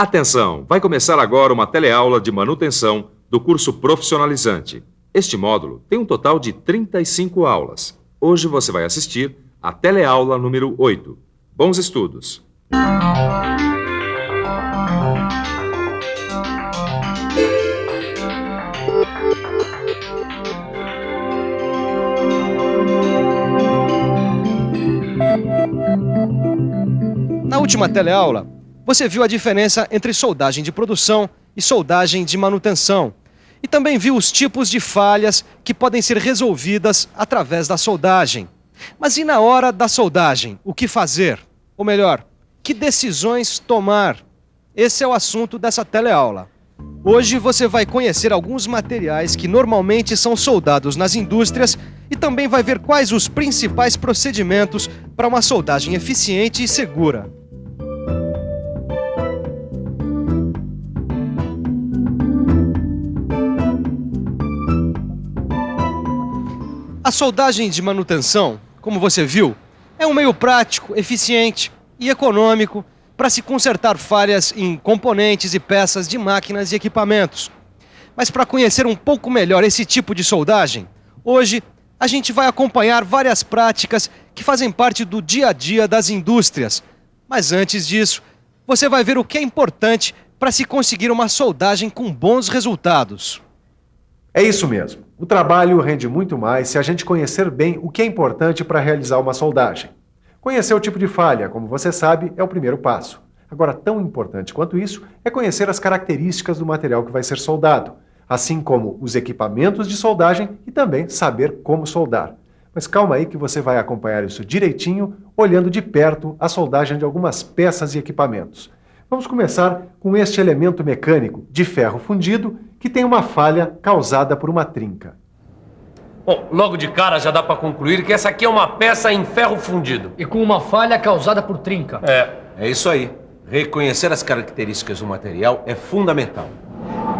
Atenção! Vai começar agora uma teleaula de manutenção do curso profissionalizante. Este módulo tem um total de 35 aulas. Hoje você vai assistir a teleaula número 8. Bons estudos! Na última teleaula, você viu a diferença entre soldagem de produção e soldagem de manutenção. E também viu os tipos de falhas que podem ser resolvidas através da soldagem. Mas e na hora da soldagem, o que fazer? Ou melhor, que decisões tomar? Esse é o assunto dessa teleaula. Hoje você vai conhecer alguns materiais que normalmente são soldados nas indústrias e também vai ver quais os principais procedimentos para uma soldagem eficiente e segura. A soldagem de manutenção, como você viu, é um meio prático, eficiente e econômico para se consertar falhas em componentes e peças de máquinas e equipamentos. Mas para conhecer um pouco melhor esse tipo de soldagem, hoje a gente vai acompanhar várias práticas que fazem parte do dia a dia das indústrias. Mas antes disso, você vai ver o que é importante para se conseguir uma soldagem com bons resultados. É isso mesmo. O trabalho rende muito mais se a gente conhecer bem o que é importante para realizar uma soldagem. Conhecer o tipo de falha, como você sabe, é o primeiro passo. Agora, tão importante quanto isso é conhecer as características do material que vai ser soldado, assim como os equipamentos de soldagem e também saber como soldar. Mas calma aí que você vai acompanhar isso direitinho, olhando de perto a soldagem de algumas peças e equipamentos. Vamos começar com este elemento mecânico de ferro fundido que tem uma falha causada por uma trinca. Bom, logo de cara já dá para concluir que essa aqui é uma peça em ferro fundido. E com uma falha causada por trinca. É isso aí. Reconhecer as características do material é fundamental.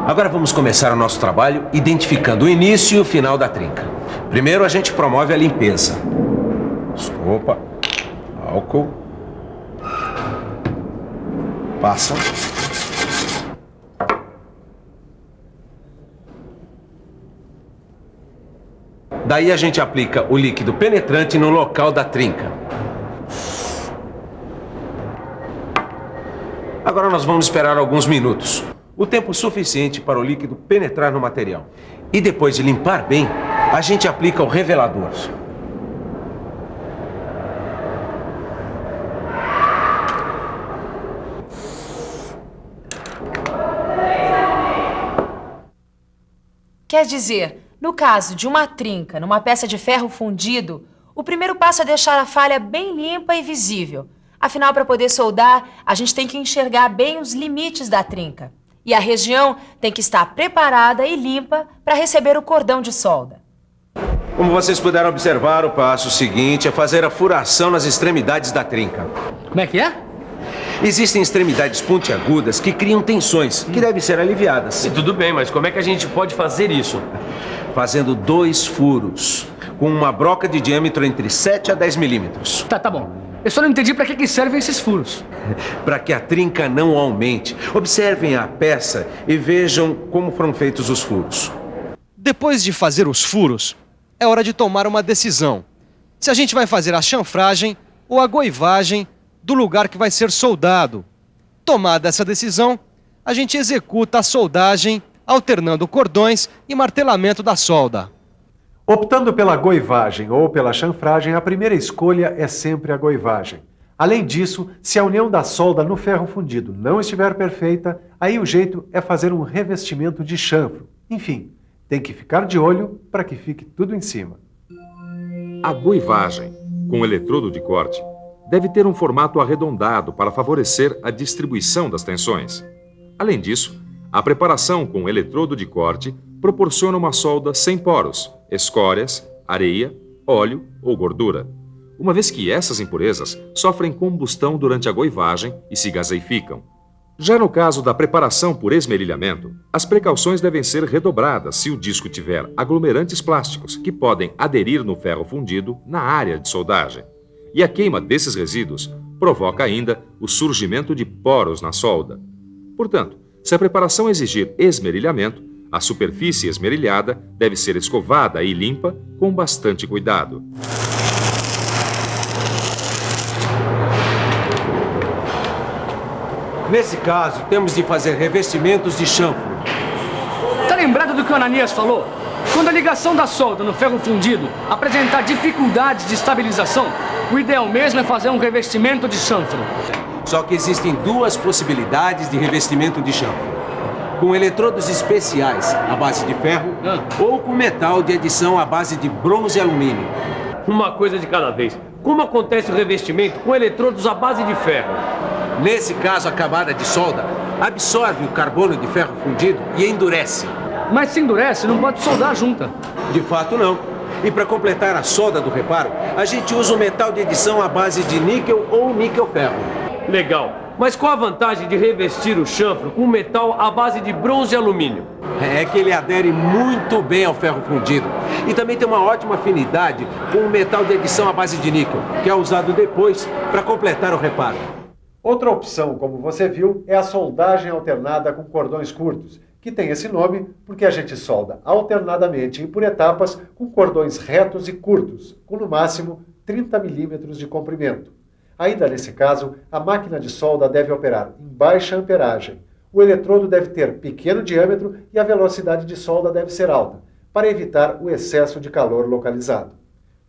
Agora vamos começar o nosso trabalho identificando o início e o final da trinca. Primeiro a gente promove a limpeza. Estopa, álcool, passa. Daí a gente aplica o líquido penetrante no local da trinca. Agora nós vamos esperar alguns minutos. O tempo suficiente para o líquido penetrar no material. E depois de limpar bem, a gente aplica o revelador. Quer dizer, no caso de uma trinca numa peça de ferro fundido, o primeiro passo é deixar a falha bem limpa e visível. Afinal, para poder soldar, a gente tem que enxergar bem os limites da trinca. E a região tem que estar preparada e limpa para receber o cordão de solda. Como vocês puderam observar, o passo seguinte é fazer a furação nas extremidades da trinca. Como é que é? Existem extremidades pontiagudas que criam tensões que devem ser aliviadas. E tudo bem, mas como é que a gente pode fazer isso? Fazendo 2 furos, com uma broca de diâmetro entre 7 a 10 milímetros. Tá bom. Eu só não entendi para que servem esses furos. Para que a trinca não aumente, observem a peça e vejam como foram feitos os furos. Depois de fazer os furos, é hora de tomar uma decisão. Se a gente vai fazer a chanfragem ou a goivagem do lugar que vai ser soldado. Tomada essa decisão, a gente executa a soldagem alternando cordões e martelamento da solda. Optando pela goivagem ou pela chanfragem, a primeira escolha é sempre a goivagem. Além disso, se a união da solda no ferro fundido não estiver perfeita, aí o jeito é fazer um revestimento de chanfro. Enfim, tem que ficar de olho para que fique tudo em cima. A goivagem, com eletrodo de corte, deve ter um formato arredondado para favorecer a distribuição das tensões. Além disso, a preparação com eletrodo de corte proporciona uma solda sem poros, escórias, areia, óleo ou gordura, uma vez que essas impurezas sofrem combustão durante a goivagem e se gaseificam. Já no caso da preparação por esmerilhamento, as precauções devem ser redobradas se o disco tiver aglomerantes plásticos que podem aderir no ferro fundido na área de soldagem. E a queima desses resíduos provoca ainda o surgimento de poros na solda. Portanto, se a preparação exigir esmerilhamento, a superfície esmerilhada deve ser escovada e limpa com bastante cuidado. Nesse caso, temos de fazer revestimentos de chanfro. Tá lembrado do que o Ananias falou? Quando a ligação da solda no ferro fundido apresentar dificuldades de estabilização, o ideal mesmo é fazer um revestimento de chanfro. Só que existem duas possibilidades de revestimento de chanfro. Com eletrodos especiais à base de ferro ou com metal de adição à base de bronze e alumínio. Uma coisa de cada vez. Como acontece o revestimento com eletrodos à base de ferro? Nesse caso, a camada de solda absorve o carbono de ferro fundido e endurece. Mas se endurece, não pode soldar junta. De fato, não. E para completar a solda do reparo, a gente usa um metal de adição à base de níquel ou níquel-ferro. Legal. Mas qual a vantagem de revestir o chanfro com metal à base de bronze e alumínio? É que ele adere muito bem ao ferro fundido. E também tem uma ótima afinidade com o metal de adição à base de níquel, que é usado depois para completar o reparo. Outra opção, como você viu, é a soldagem alternada com cordões curtos, que tem esse nome porque a gente solda alternadamente e por etapas com cordões retos e curtos, com no máximo 30 milímetros de comprimento. Ainda nesse caso, a máquina de solda deve operar em baixa amperagem. O eletrodo deve ter pequeno diâmetro e a velocidade de solda deve ser alta, para evitar o excesso de calor localizado.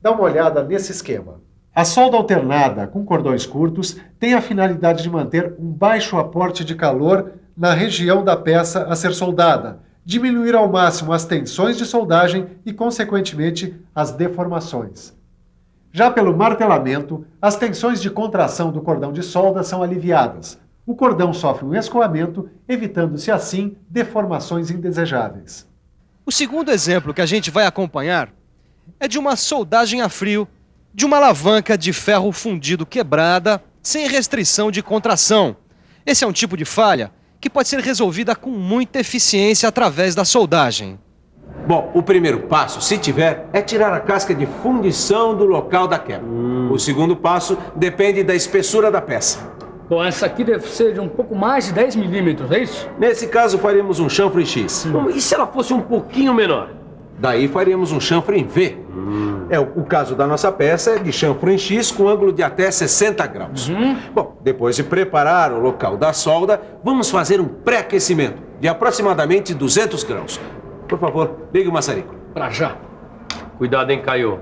Dá uma olhada nesse esquema. A solda alternada com cordões curtos tem a finalidade de manter um baixo aporte de calor na região da peça a ser soldada, diminuir ao máximo as tensões de soldagem e, consequentemente, as deformações. Já pelo martelamento, as tensões de contração do cordão de solda são aliviadas. O cordão sofre um escoamento, evitando-se assim deformações indesejáveis. O segundo exemplo que a gente vai acompanhar é de uma soldagem a frio de uma alavanca de ferro fundido quebrada sem restrição de contração. Esse é um tipo de falha que pode ser resolvida com muita eficiência através da soldagem. Bom, o primeiro passo, se tiver, é tirar a casca de fundição do local da quebra. O segundo passo depende da espessura da peça. Bom, essa aqui deve ser de um pouco mais de 10 milímetros, é isso? Nesse caso, faremos um chanfro em X. E se ela fosse um pouquinho menor? Daí faremos um chanfro em V. O caso da nossa peça é de chanfro em X com ângulo de até 60 graus. Bom, depois de preparar o local da solda, vamos fazer um pré-aquecimento de aproximadamente 200 graus. Por favor, ligue o maçarico. Pra já. Cuidado, hein, Caio?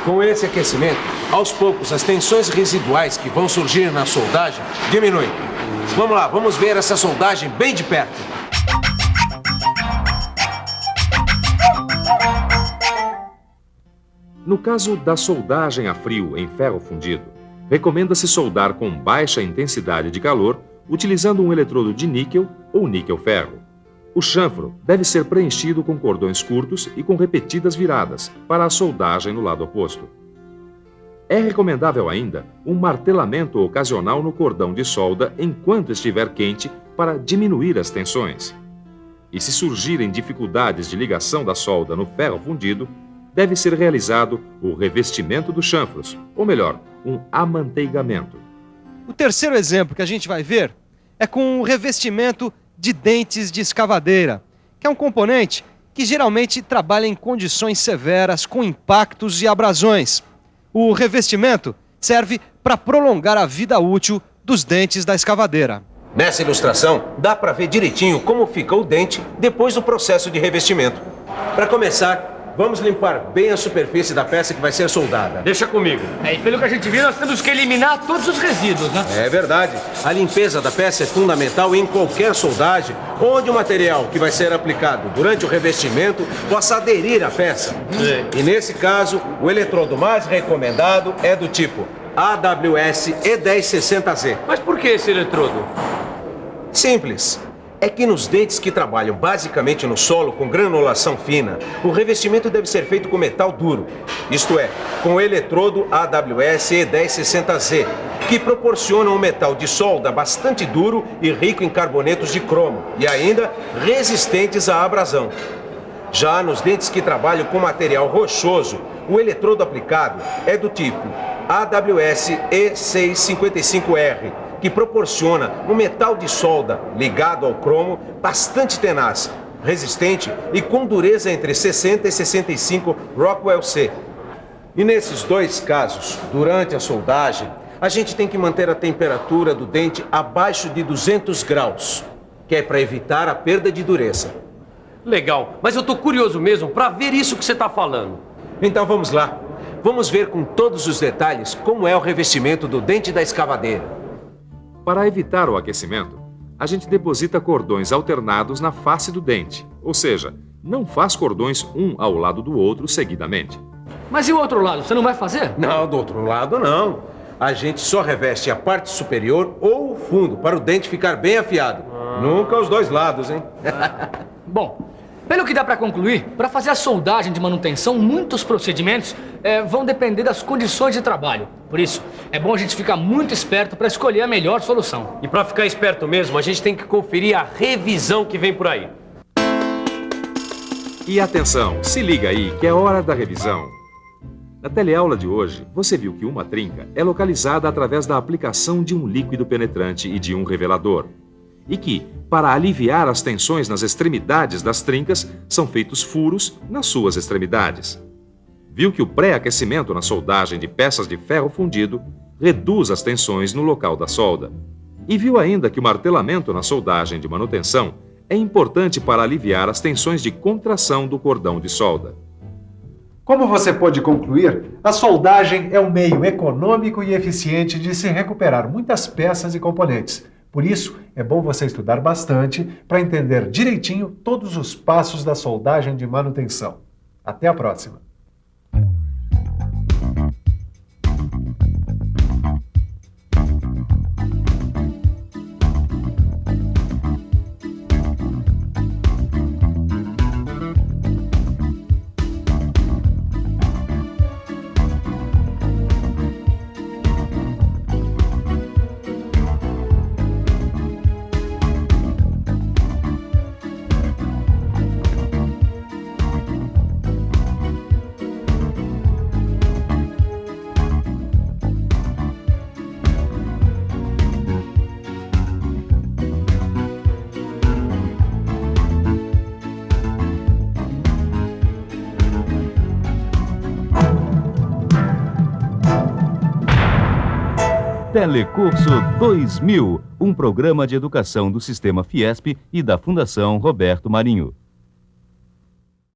Com esse aquecimento, aos poucos, as tensões residuais que vão surgir na soldagem diminuem. Vamos lá, vamos ver essa soldagem bem de perto. No caso da soldagem a frio em ferro fundido, recomenda-se soldar com baixa intensidade de calor, utilizando um eletrodo de níquel ou níquel-ferro. O chanfro deve ser preenchido com cordões curtos e com repetidas viradas para a soldagem no lado oposto. É recomendável ainda um martelamento ocasional no cordão de solda enquanto estiver quente para diminuir as tensões. E se surgirem dificuldades de ligação da solda no ferro fundido, deve ser realizado o revestimento dos chanfros, ou melhor, um amanteigamento. O terceiro exemplo que a gente vai ver é com o revestimento de dentes de escavadeira, que é um componente que geralmente trabalha em condições severas com impactos e abrasões. O revestimento serve para prolongar a vida útil dos dentes da escavadeira. Nessa ilustração, dá para ver direitinho como fica o dente depois do processo de revestimento. Para começar, vamos limpar bem a superfície da peça que vai ser soldada. Deixa comigo. E pelo que a gente viu, nós temos que eliminar todos os resíduos, né? É verdade. A limpeza da peça é fundamental em qualquer soldagem, onde o material que vai ser aplicado durante o revestimento possa aderir à peça. E nesse caso, o eletrodo mais recomendado é do tipo AWS E1060Z. Mas por que esse eletrodo? Simples. É que nos dentes que trabalham basicamente no solo com granulação fina, o revestimento deve ser feito com metal duro, isto é, com o eletrodo AWS E1060Z, que proporciona um metal de solda bastante duro e rico em carbonetos de cromo, e ainda resistentes à abrasão. Já nos dentes que trabalham com material rochoso, o eletrodo aplicado é do tipo AWS E655R, que proporciona um metal de solda ligado ao cromo bastante tenaz, resistente e com dureza entre 60 e 65 Rockwell C. E nesses dois casos, durante a soldagem, a gente tem que manter a temperatura do dente abaixo de 200 graus, que é para evitar a perda de dureza. Legal, mas eu tô curioso mesmo pra ver isso que você tá falando. Então vamos lá. Vamos ver com todos os detalhes como é o revestimento do dente da escavadeira. Para evitar o aquecimento, a gente deposita cordões alternados na face do dente, ou seja, não faz cordões um ao lado do outro seguidamente. Mas e o outro lado, você não vai fazer? Não, do outro lado não. A gente só reveste a parte superior ou o fundo para o dente ficar bem afiado. Nunca os dois lados, hein? Bom, pelo que dá para concluir, para fazer a soldagem de manutenção, muitos procedimentos vão depender das condições de trabalho. Por isso, é bom a gente ficar muito esperto para escolher a melhor solução. E pra ficar esperto mesmo, a gente tem que conferir a revisão que vem por aí. E atenção, se liga aí que é hora da revisão. Na teleaula de hoje, você viu que uma trinca é localizada através da aplicação de um líquido penetrante e de um revelador. E que, para aliviar as tensões nas extremidades das trincas, são feitos furos nas suas extremidades. Viu que o pré-aquecimento na soldagem de peças de ferro fundido reduz as tensões no local da solda. E viu ainda que o martelamento na soldagem de manutenção é importante para aliviar as tensões de contração do cordão de solda. Como você pôde concluir, a soldagem é um meio econômico e eficiente de se recuperar muitas peças e componentes. Por isso, é bom você estudar bastante para entender direitinho todos os passos da soldagem de manutenção. Até a próxima! Telecurso 2000, um programa de educação do Sistema Fiesp e da Fundação Roberto Marinho.